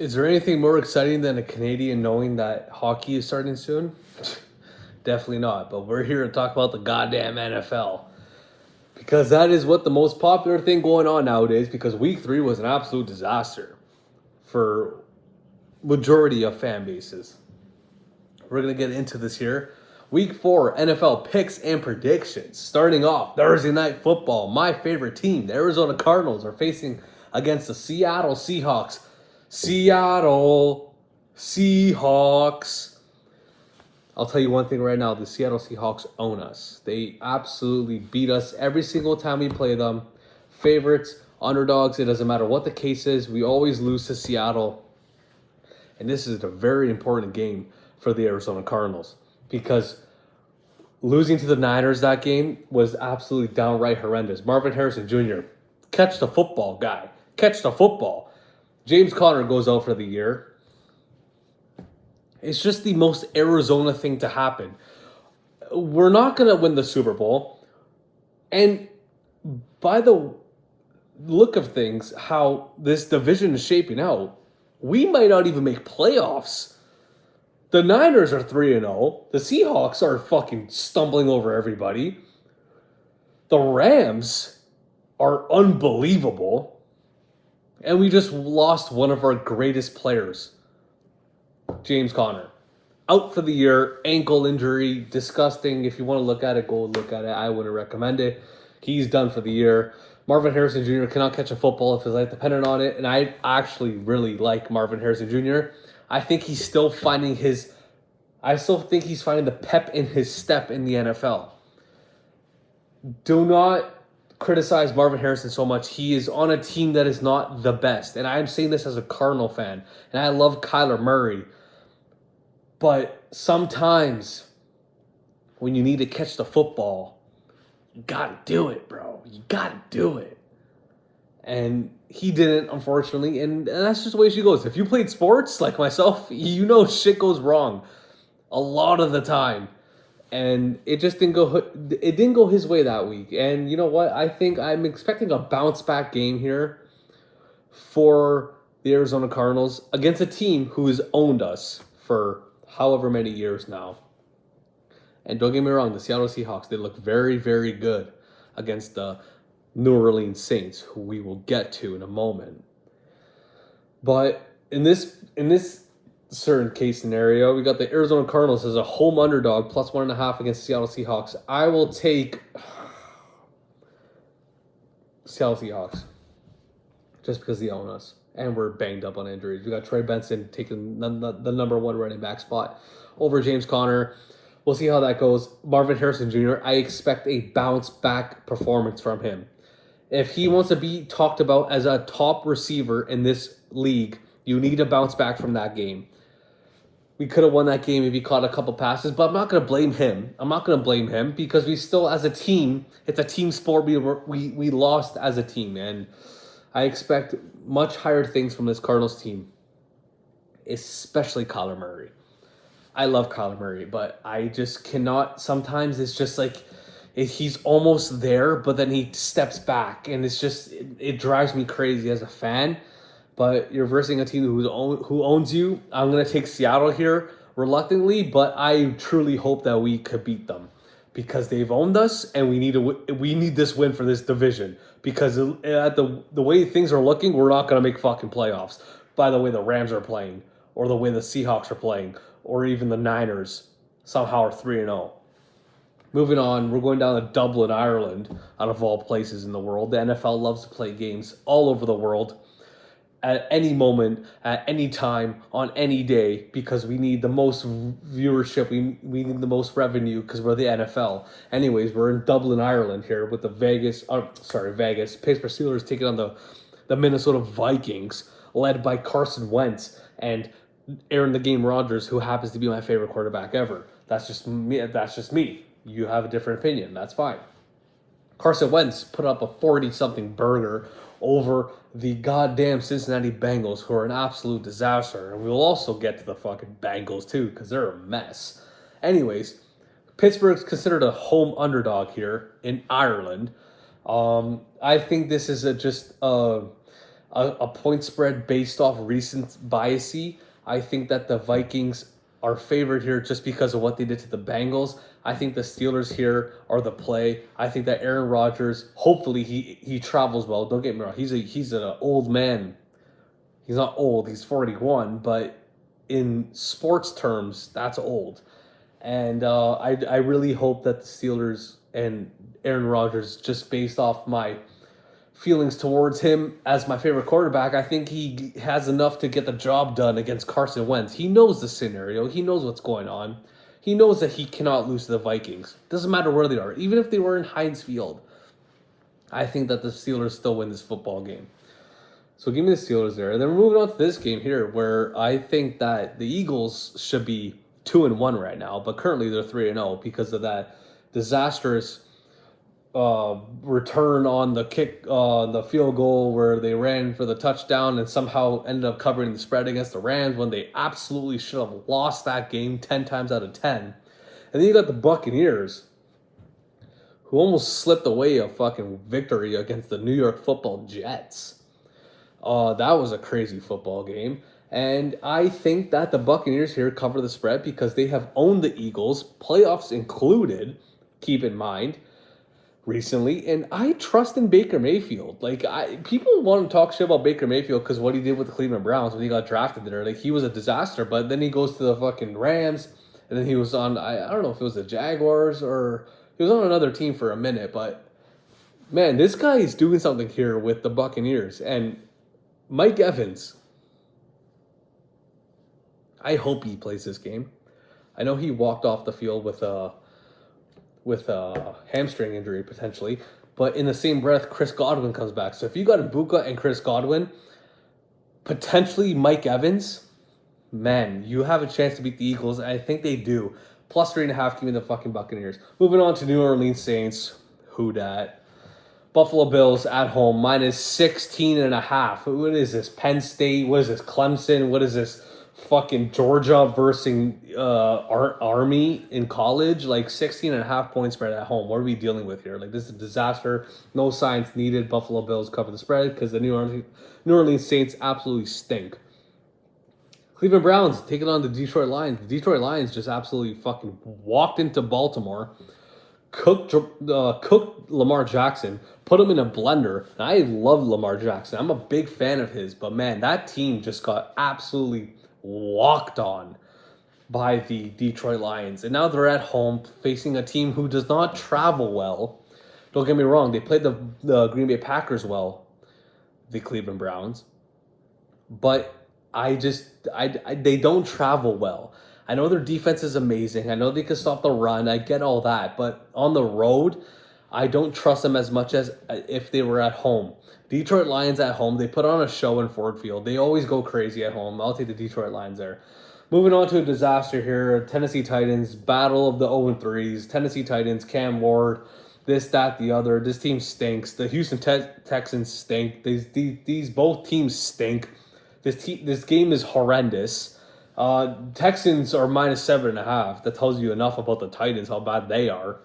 Is there anything more exciting than a Canadian knowing that hockey is starting soon? Definitely not. But we're here to talk about the goddamn NFL. Because that is what the most popular thing going on nowadays, because week 3 was an absolute disaster for majority of fan bases. We're going to get into this here. Week 4 NFL picks and predictions. Starting off Thursday night football. My favorite team, the Arizona Cardinals, are facing against the Seattle Seahawks. Seattle Seahawks. I'll tell you one thing right now. The Seattle Seahawks own us. They absolutely beat us every single time we play them. Favorites, underdogs, it doesn't matter what the case is. We always lose to Seattle. And this is a very important game for the Arizona Cardinals. Because losing to the Niners that game was absolutely downright horrendous. Marvin Harrison Jr., catch the football, guy. Catch the football. James Conner goes out for the year. It's just the most Arizona thing to happen. We're not going to win the Super Bowl. And by the look of things, how this division is shaping out, we might not even make playoffs. The Niners are 3-0. The Seahawks are fucking stumbling over everybody. The Rams are unbelievable. And we just lost one of our greatest players, James Conner. Out for the year, ankle injury, disgusting. If you want to look at it, go look at it. I wouldn't recommend it. He's done for the year. Marvin Harrison Jr. cannot catch a football if his life depended on it. And I actually really like Marvin Harrison Jr. I think he's still finding the pep in his step in the NFL. Do not criticize Marvin Harrison so much. He is on a team that is not the best. And I'm saying this as a Cardinal fan. And I love Kyler Murray. But sometimes when you need to catch the football, you gotta do it, bro. You gotta do it. And he didn't, unfortunately. And that's just the way she goes. If you played sports like myself, you know shit goes wrong a lot of the time. And it just didn't go his way that week. And you know what? I think I'm expecting a bounce back game here for the Arizona Cardinals against a team who has owned us for however many years now. And don't get me wrong, the Seattle Seahawks, they look very, very good against the New Orleans Saints, who we will get to in a moment. But in this certain case scenario, we got the Arizona Cardinals as a home underdog, plus 1.5 against the Seattle Seahawks. I will take Seattle Seahawks just because they own us. And we're banged up on injuries. We got Trey Benson taking the number 1 running back spot over James Conner. We'll see how that goes. Marvin Harrison Jr., I expect a bounce back performance from him. If he wants to be talked about as a top receiver in this league, you need to bounce back from that game. We could have won that game if he caught a couple passes, but I'm not going to blame him. Because we still, as a team, it's a team sport. We lost as a team, and I expect much higher things from this Cardinals team, especially Kyler Murray. I love Kyler Murray, but I just cannot. Sometimes it's just like he's almost there, but then he steps back, and it drives me crazy as a fan. But you're versing a team who owns you. I'm going to take Seattle here reluctantly, but I truly hope that we could beat them because they've owned us, and we need this win for this division because at the way things are looking, we're not going to make fucking playoffs. By the way the Rams are playing, or the way the Seahawks are playing, or even the Niners somehow are 3-0. Moving on, we're going down to Dublin, Ireland, out of all places in the world. The NFL loves to play games all over the world, at any moment, at any time, on any day, because we need the most viewership, we need the most revenue, because we're the NFL. Anyways, we're in Dublin, Ireland here with the Vegas. Pittsburgh Steelers taking on the Minnesota Vikings, led by Carson Wentz and Aaron the Game Rodgers, who happens to be my favorite quarterback ever. That's just me. You have a different opinion. That's fine. Carson Wentz put up a 40-something burger over the goddamn Cincinnati Bengals, who are an absolute disaster. And we'll also get to the fucking Bengals, too, because they're a mess. Anyways, Pittsburgh's considered a home underdog here in Ireland. I think this is just a a point spread based off recent biasy. I think that the Vikings are favored here just because of what they did to the Bengals. I think the Steelers here are the play. I think that Aaron Rodgers, hopefully he travels well. Don't get me wrong. He's an old man. He's not old. He's 41, but in sports terms, that's old. And I really hope that the Steelers and Aaron Rodgers, just based off my feelings towards him as my favorite quarterback, I think he has enough to get the job done against Carson Wentz. He knows the scenario. He knows what's going on. He knows that he cannot lose to the Vikings. Doesn't matter where they are. Even if they were in Heinz Field, I think that the Steelers still win this football game. So give me the Steelers there. And then we're moving on to this game here, where I think that the Eagles should be 2-1 right now, but currently they're 3-0 because of that disastrous return on the kick, the field goal where they ran for the touchdown and somehow ended up covering the spread against the Rams when they absolutely should have lost that game 10 times out of 10. And then you got the Buccaneers, who almost slipped away a fucking victory against the New York Football Jets. That was a crazy football game. And I think that the Buccaneers here cover the spread because they have owned the Eagles, playoffs included, keep in mind, recently. And I trust in Baker Mayfield. People want to talk shit about Baker Mayfield because what he did with the Cleveland Browns when he got drafted there. Like, he was a disaster, but then he goes to the fucking Rams, and then he was on, I don't know if it was the Jaguars or he was on another team for a minute, but man, this guy is doing something here with the Buccaneers. And Mike Evans, I hope he plays this game. I know he walked off the field with a hamstring injury potentially, but in the same breath, Chris Godwin comes back. So if you got Ibuka and Chris Godwin, potentially Mike Evans, man, you have a chance to beat the Eagles. I think they do. Plus 3.5, give me the fucking Buccaneers. Moving on to New Orleans Saints. Who dat? Buffalo Bills at home, minus 16.5. What is this? Penn State? What is this? Clemson? What is this? Fucking Georgia versus Army in college? Like 16.5 point spread at home. What are we dealing with here? Like, this is a disaster. No science needed. Buffalo Bills cover the spread because the New Orleans Saints absolutely stink. Cleveland Browns taking on the Detroit Lions. The Detroit Lions just absolutely fucking walked into Baltimore, cooked Lamar Jackson, put him in a blender. And I love Lamar Jackson. I'm a big fan of his. But, man, that team just got absolutely walked on by the Detroit Lions. And now they're at home facing a team who does not travel well. Don't get me wrong. They played the Green Bay Packers well, the Cleveland Browns. But they don't travel well. I know their defense is amazing. I know they can stop the run. I get all that. But on the road, I don't trust them as much as if they were at home. Detroit Lions at home, they put on a show in Ford Field. They always go crazy at home. I'll take the Detroit Lions there. Moving on to a disaster here. Tennessee Titans, battle of the 0-3s. Tennessee Titans, Cam Ward, this, that, the other. This team stinks. The Houston Texans stink. These both teams stink. This game is horrendous. Texans are minus 7.5. That tells you enough about the Titans, how bad they are.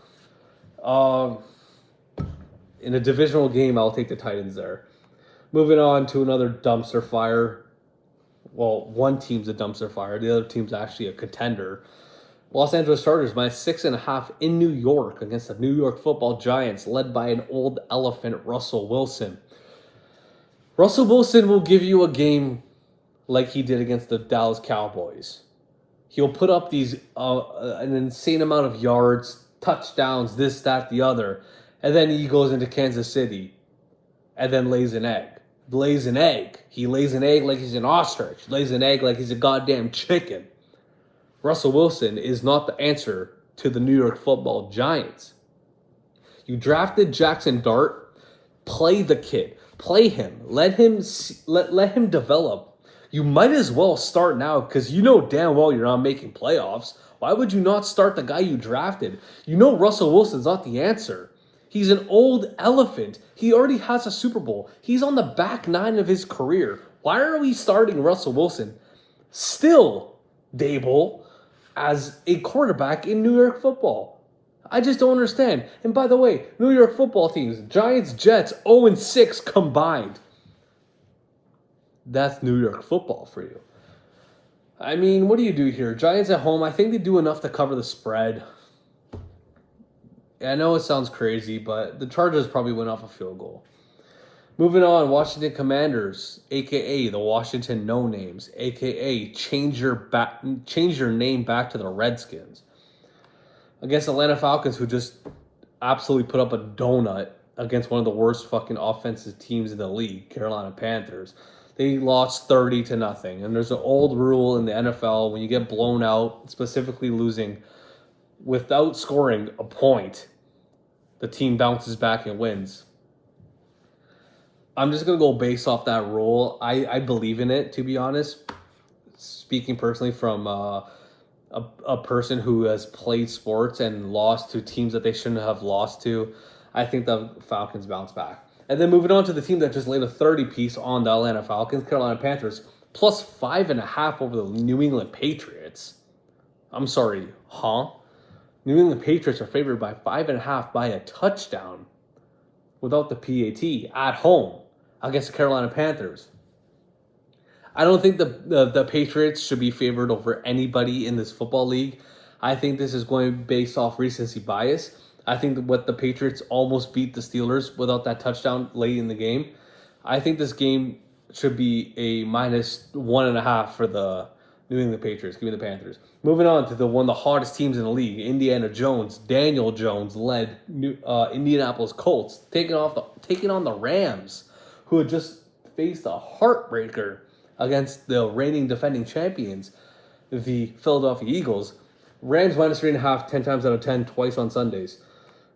In a divisional game, I'll take the Titans there. Moving on to another dumpster fire. Well, one team's a dumpster fire. The other team's actually a contender. Los Angeles Chargers minus 6.5 in New York against the New York Football Giants, led by an old elephant, Russell Wilson. Russell Wilson will give you a game like he did against the Dallas Cowboys. He'll put up these an insane amount of yards, touchdowns, this, that, the other. And then he goes into Kansas City and then lays an egg. He lays an egg like he's an ostrich. He lays an egg like he's a goddamn chicken. Russell Wilson is not the answer to the New York Football Giants. You drafted Jackson Dart. Play the kid. Play him. Let him develop. You might as well start now because you know damn well you're not making playoffs. Why would you not start the guy you drafted? You know Russell Wilson's not the answer. He's an old elephant. He already has a Super Bowl. He's on the back nine of his career. Why are we starting Russell Wilson still, Dable, as a quarterback in New York football? I just don't understand. And by the way, New York football teams, Giants, Jets, 0-6 combined. That's New York football for you. I mean, what do you do here? Giants at home, I think they do enough to cover the spread. I know it sounds crazy, but the Chargers probably went off a field goal. Moving on, Washington Commanders, aka the Washington No Names, aka change your name back to the Redskins, against Atlanta Falcons, who just absolutely put up a donut against one of the worst fucking offensive teams in the league, Carolina Panthers. They lost 30-0. And there's an old rule in the NFL when you get blown out, specifically losing without scoring a point, the team bounces back and wins. I'm just going to go based off that rule. I believe in it, to be honest. Speaking personally from a person who has played sports and lost to teams that they shouldn't have lost to, I think the Falcons bounce back. And then moving on to the team that just laid a 30-piece on the Atlanta Falcons, Carolina Panthers, plus 5.5 over the New England Patriots. I'm sorry, huh? New England Patriots are favored by 5.5 by a touchdown without the PAT at home against the Carolina Panthers. I don't think the Patriots should be favored over anybody in this football league. I think this is going based off recency bias. I think that what the Patriots almost beat the Steelers without that touchdown late in the game. I think this game should be a minus 1.5 for the New England Patriots. Give me the Panthers. Moving on to one of the hottest teams in the league, Daniel Jones led Indianapolis Colts, taking on the Rams, who had just faced a heartbreaker against the reigning defending champions, the Philadelphia Eagles. Rams minus 3.5, 10 times out of 10, twice on Sundays.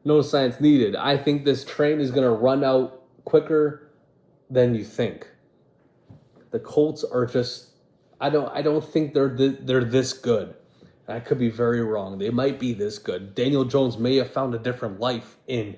No science needed. I think this train is going to run out quicker than you think. The Colts are just, I don't think they're this good. I could be very wrong. They might be this good. Daniel Jones may have found a different life in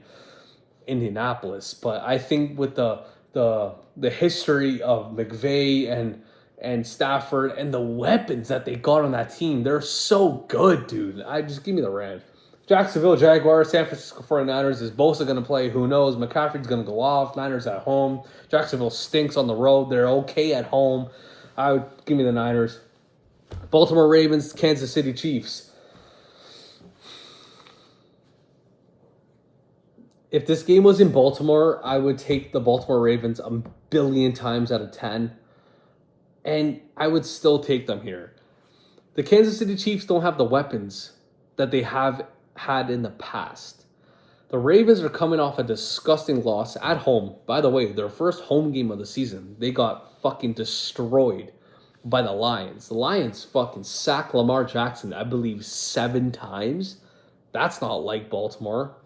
Indianapolis, but I think with the history of McVay and Stafford and the weapons that they got on that team, they're so good, dude. Just give me the Rams. Jacksonville Jaguars, San Francisco 49ers. Is Bosa going to play? Who knows? McCaffrey's going to go off. Niners at home. Jacksonville stinks on the road. They're okay at home. I would give me the Niners. Baltimore Ravens, Kansas City Chiefs. If this game was in Baltimore, I would take the Baltimore Ravens a billion times out of 10. And I would still take them here. The Kansas City Chiefs don't have the weapons that they have had in the past. The Ravens are coming off a disgusting loss at home. By the way, their first home game of the season, they got fucking destroyed by the Lions. The Lions fucking sacked Lamar Jackson, I believe, 7 times. That's not like Baltimore.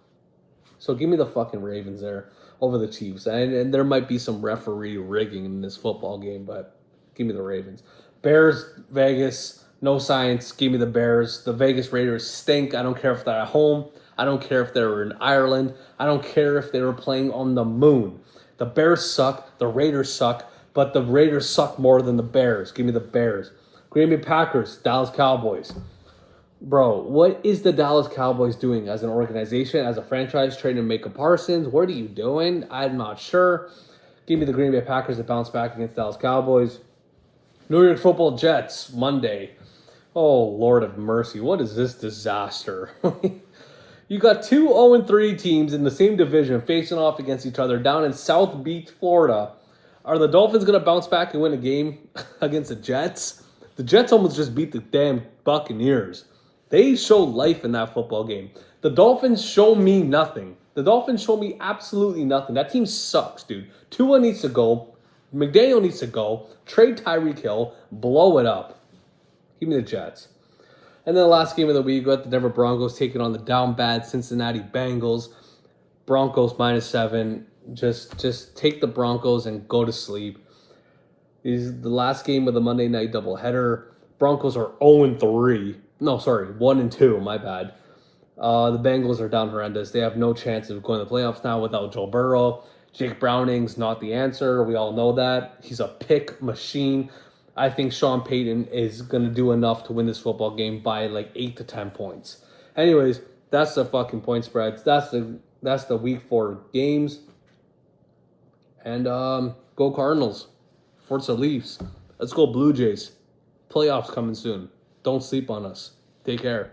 So give me the fucking Ravens there over the Chiefs. And there might be some referee rigging in this football game, but give me the Ravens. Bears, Vegas, no science. Give me the Bears. The Vegas Raiders stink. I don't care if they're at home. I don't care if they were in Ireland. I don't care if they were playing on the moon. The Bears suck. The Raiders suck. But the Raiders suck more than the Bears. Give me the Bears. Green Bay Packers, Dallas Cowboys. Bro, what is the Dallas Cowboys doing as an organization, as a franchise, trading Micah Parsons? What are you doing? I'm not sure. Give me the Green Bay Packers to bounce back against Dallas Cowboys. New York Football Jets, Monday. Oh, Lord of mercy. What is this disaster? You got 2 0-3 teams in the same division facing off against each other down in South Beach, Florida. Are the Dolphins going to bounce back and win a game against the Jets? The Jets almost just beat the damn Buccaneers. They showed life in that football game. The Dolphins show me nothing. The Dolphins show me absolutely nothing. That team sucks, dude. Tua needs to go. McDaniel needs to go. Trade Tyreek Hill. Blow it up. Give me the Jets. And then the last game of the week, we got the Denver Broncos taking on the down bad Cincinnati Bengals. Broncos -7. Just take the Broncos and go to sleep. This is the last game of the Monday night doubleheader. Broncos are 0-3. No, sorry, 1-2, my bad. The Bengals are down horrendous. They have no chance of going to the playoffs now without Joe Burrow. Jake Browning's not the answer. We all know that. He's a pick machine. I think Sean Payton is going to do enough to win this football game by like 8 to 10 points. Anyways, that's the fucking point spreads. That's the week 4 games. And go Cardinals. Forza Leafs. Let's go Blue Jays. Playoffs coming soon. Don't sleep on us. Take care.